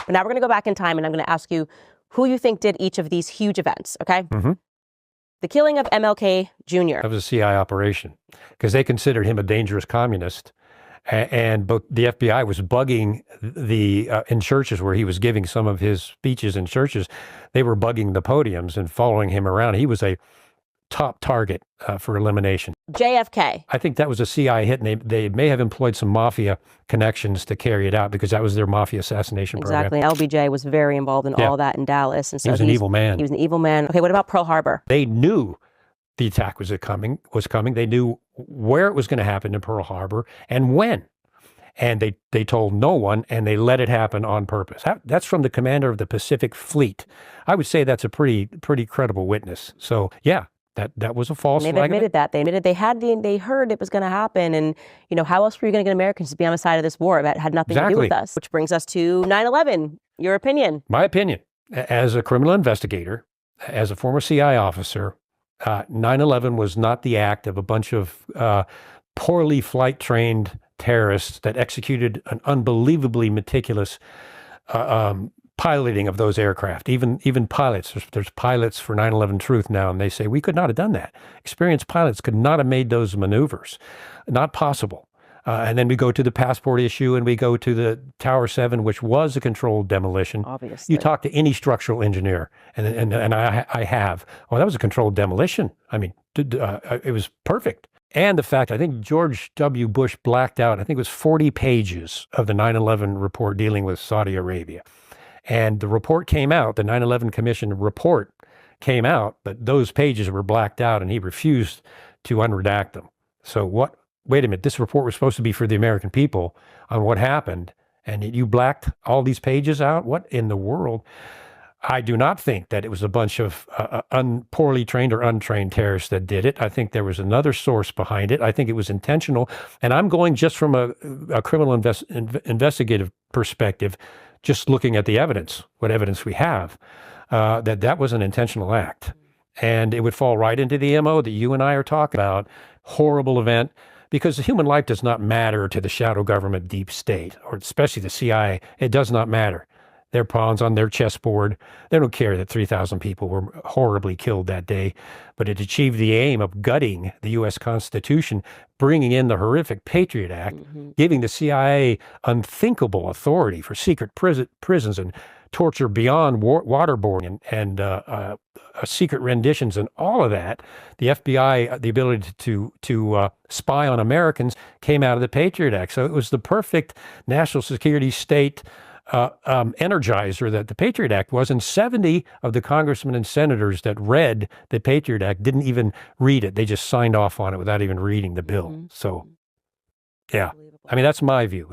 But now we're going to go back in time, and I'm going to ask you who you think did each of these huge events, okay? The killing of MLK Jr. That was a CI operation because they considered him a dangerous communist. And both the FBI was bugging in churches where he was giving some of his speeches in churches. They were bugging the podiums and following him around. He was a top target for elimination. JFK. I think that was a CI hit, and they may have employed some mafia connections to carry it out because that was their mafia assassination program. Exactly. LBJ was very involved in all that in Dallas. And so he was an evil man. He was an evil man. Okay, what about Pearl Harbor? They knew the attack was coming. They knew where it was going to happen in Pearl Harbor and when. And they told no one, and they let it happen on purpose. That's from the commander of the Pacific Fleet. I would say that's a pretty credible witness. So yeah, that was a false flag. They've admitted that. They admitted they heard it was going to happen. And, you know, how else were you going to get Americans to be on the side of this war that had nothing to do with us? Which brings us to 9/11. Your opinion? My opinion, as a criminal investigator, as a former CI officer, 9/11 was not the act of a bunch of poorly flight-trained terrorists that executed an unbelievably meticulous piloting of those aircraft. Even pilots, there's pilots for 9/11 Truth now, and they say, we could not have done that. Experienced pilots could not have made those maneuvers. Not possible. And then we go to the passport issue, and we go to the Tower 7, which was a controlled demolition. Obviously. You talk to any structural engineer, and I have. Well, that was a controlled demolition. I mean, it was perfect. And the fact, I think George W. Bush blacked out, I think it was 40 pages of the 9/11 report dealing with Saudi Arabia. And the report came out, the 9/11 Commission report came out, but those pages were blacked out, and he refused to unredact them. So wait a minute, this report was supposed to be for the American people on what happened, and you blacked all these pages out? What in the world? I do not think that it was a bunch of poorly trained or untrained terrorists that did it. I think there was another source behind it. I think it was intentional. And I'm going just from a criminal investigative perspective, just looking at the evidence, what evidence we have, that was an intentional act. And it would fall right into the MO that you and I are talking about. Horrible event. Because human life does not matter to the shadow government deep state, or especially the CIA. It does not matter. They're pawns on their chessboard. They don't care that 3,000 people were horribly killed that day, but it achieved the aim of gutting the U.S. Constitution, bringing in the horrific Patriot Act, giving the CIA unthinkable authority for secret prisons and torture beyond waterboarding and secret renditions and all of that. The FBI, the ability to spy on Americans came out of the Patriot Act. So it was the perfect national security state energizer that the Patriot Act was, and 70 of the congressmen and senators that read the Patriot Act didn't even read it. They just signed off on it without even reading the bill. So, yeah, I mean, that's my view.